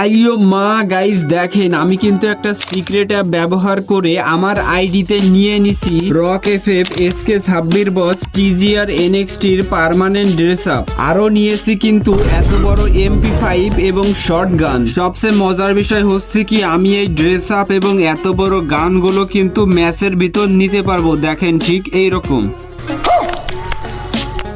আইয়ো মা গাইস, দেখেন আমি কিন্তু একটা সিক্রেট অ্যাপ ব্যবহার করে আমার আইডিতে নিয়ে নিছি রক এফএফ এসকে সাব্বির বস টিজিআর এনএক্সটির পার্মানেন্ট ড্রেস আপ। আরো নিয়েছি কিন্তু এত বড় MP5 এবং শর্ট গান। সবচেয়ে মজার বিষয় হচ্ছে কি, আমি এই ড্রেস আপ এবং এত বড় গানগুলো কিন্তু ম্যাচের ভিতর নিতে পারবো। দেখেন ঠিক এইরকম।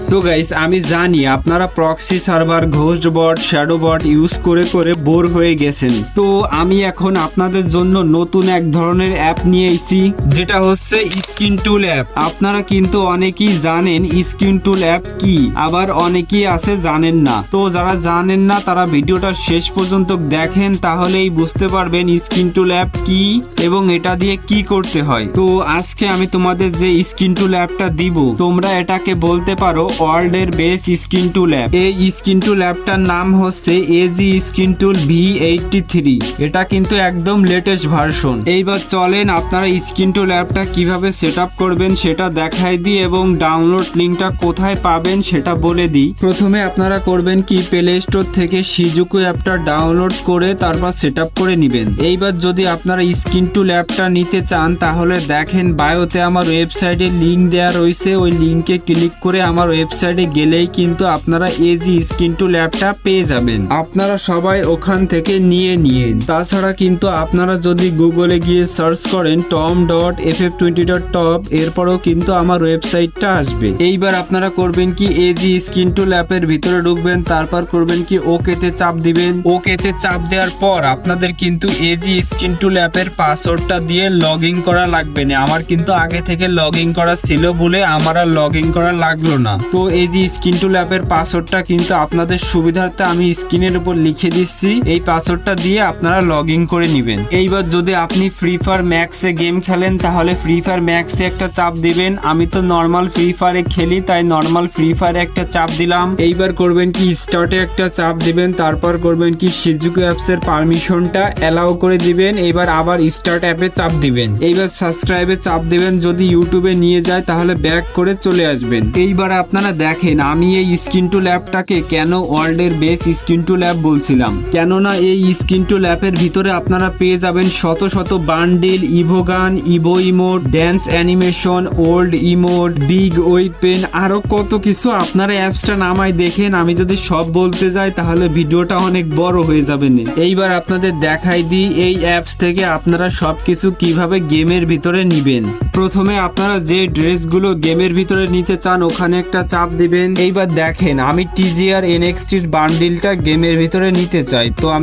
সো গাইস, আমি জানি আপনারা প্রক্সি সার্ভার, ঘোস্ট বট, শ্যাডো বট ইউজ করে করে বোর হয়ে গেছেন। তো আমি এখন আপনাদের জন্য নতুন এক ধরনের অ্যাপ নিয়ে এসেছি, যেটা হচ্ছে স্কিন টুল অ্যাপ। আপনারা কিন্তু অনেকেই জানেন স্কিন টুল অ্যাপ কি, আবার অনেকেই আছে জানেন না। তো যারা জানেন না তারা ভিডিওটা শেষ পর্যন্ত দেখেন, তাহলেই বুঝতে পারবেন স্কিন টুল অ্যাপ কি এবং এটা দিয়ে কি করতে হয়। তো আজকে আমি তোমাদের যে স্কিন টুল অ্যাপটা দিব, তোমরা এটাকে বলতে পারো ওয়ার্ল্ড এর বেস্ট স্কিন টুল অ্যাপ। এই স্কিন টুল অ্যাপটার নাম হচ্ছে এজি স্কিন টুল V83। এটা কিন্তু একদম লেটেস্ট ভার্সন। এইবার চলেন আপনারা স্কিন টুল অ্যাপটা কিভাবে সেট আপ করবেন সেটা দেখাই দিই এবং ডাউনলোড লিঙ্কটা কোথায় পাবেন সেটা বলে দিই। প্রথমে আপনারা করবেন কি, প্লে স্টোর থেকে শিজুকু অ্যাপটা ডাউনলোড করে তারপর সেট আপ করে নেবেন। এইবার যদি আপনারা স্কিন টুল অ্যাপটা নিতে চান তাহলে দেখেন বায়োতে আমার ওয়েবসাইটে লিঙ্ক দেওয়া রয়েছে, ওই লিঙ্কে ক্লিক করে আমার ওয়েবসাইটে গেলেই কিন্তু আপনারা এজি স্কিন টুল অ্যাপটা পেয়ে যাবেন। আপনারা সবাই ওখান থেকে নিয়ে নিন। তাছাড়া কিন্তু আপনারা যদি গুগলে গিয়ে সার্চ করেন tom.ff20.top, এরপরেও কিন্তু আমার ওয়েবসাইটটা আসবে। এইবার আপনারা করবেন কি, এজি স্কিন টুল অ্যাপের ভিতরে ঢুকবেন, তারপর করবেন কি ওকেতে চাপ দিবেন। ওকেতে চাপ দেওয়ার পর আপনাদের কিন্তু এজি স্কিন টুল অ্যাপের পাসওয়ার্ডটা দিয়ে লগ ইন করা লাগবে না। আমার কিন্তু আগে থেকে লগ ইন করা ছিল বলে আমার আর লগ ইন করা লাগলো না। তো এই যে স্কিন টুল অ্যাপের পাসওয়ার্ডটা কিন্তু আপনাদের সুবিধার্থে আমি স্ক্রিনের উপর লিখে দিচ্ছি। এই পাসওয়ার্ডটা দিয়ে আপনারা লগ ইন করে নেবেন। এইবার যদি আপনি ফ্রি ফায়ার ম্যাক্সে গেম খেলেন তাহলে ফ্রি ফায়ার ম্যাক্সে একটা চাপ দিবেন। আমি তো নর্মাল ফ্রি ফায়ারে খেলি তাই নর্মাল ফ্রি ফায়ারে একটা চাপ দিলাম। এইবার করবেন কি স্টার্টে একটা চাপ দিবেন, তারপর করবেন কি শিজুকু অ্যাপসের পারমিশনটা অ্যালাউ করে দিবেন। এইবার আবার স্টার্ট অ্যাপে চাপ দিবেন। এইবার সাবস্ক্রাইবে চাপ দিবেন। যদি ইউটিউবে নিয়ে যায় তাহলে ব্যাক করে চলে আসবেন। এইবার আপনারা দেখেন আমি এই স্কিন টুল অ্যাপটাকে কেন ওয়ার্ল্ডের বেস্ট স্কিন টুল অ্যাপ বলছিলাম, কেননা এই স্কিন টুল অ্যাপের ভিতরে আপনারা পেয়ে যাবেন শত শত bundle, evo gun, evo emote, dance animation, old emote, big weapon, আরো কত কিছু। আপনারা অ্যাপসটা নামায় দেখেন। আমি যদি সব বলতে যাই তাহলে ভিডিওটা অনেক বড় হয়ে যাবে। এইবার আপনাদের দেখাই দিই এই অ্যাপস থেকে আপনারা সবকিছু কিভাবে গেমের ভিতরে নিবেন। প্রথমে আপনারা যে ড্রেসগুলো গেমের ভিতরে নিতে চান ওখানে একটা চাপ দিবেন। এইবার দেখেন আমি টিজিআর এনএক্সটির বান্ডিলটা গেমের ভিতরে নিতে চাই, তো আমি